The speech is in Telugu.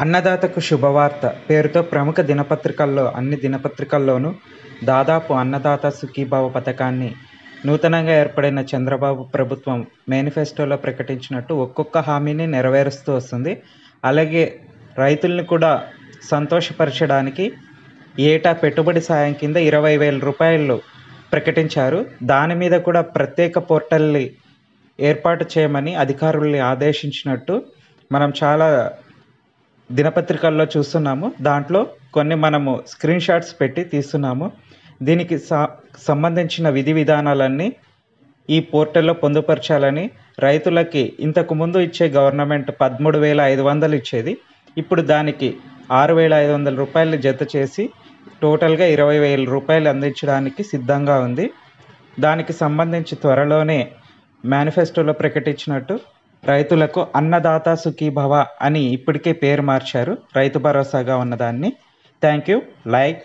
అన్నదాతకు శుభవార్త పేరుతో ప్రముఖ దినపత్రికల్లో అన్ని దినపత్రికల్లోనూ దాదాపు అన్నదాత సుఖీభవ పథకాన్ని నూతనంగా ఏర్పడిన చంద్రబాబు ప్రభుత్వం మేనిఫెస్టోలో ప్రకటించినట్టు ఒక్కొక్క హామీని నెరవేరుస్తూ వస్తుంది. అలాగే రైతుల్ని కూడా సంతోషపరచడానికి ఏటా పెట్టుబడి సాయం కింద 20,000 రూపాయలు ప్రకటించారు. దాని మీద కూడా ప్రత్యేక పోర్టల్ని ఏర్పాటు చేయమని అధికారుల్ని ఆదేశించినట్టు మనం చాలా దినపత్రికల్లో చూస్తున్నాము. దాంట్లో కొన్ని మనము స్క్రీన్ షాట్స్ పెట్టి తీస్తున్నాము. దీనికి సంబంధించిన విధి విధానాలన్నీ ఈ పోర్టల్లో పొందుపరచాలని, రైతులకి ఇంతకుముందు ఇచ్చే గవర్నమెంట్ 13,500 ఇచ్చేది, ఇప్పుడు దానికి 6,500 రూపాయలు జత చేసి టోటల్గా 20,000 రూపాయలు అందించడానికి సిద్ధంగా ఉంది. దానికి సంబంధించి త్వరలోనే మేనిఫెస్టోలో ప్రకటించినట్టు రైతులకు అన్నదాత సుఖీభవ అని ఇప్పటికే పేరు మార్చారు, రైతు భరోసాగా ఉన్నదాన్ని. Thank you. లైక్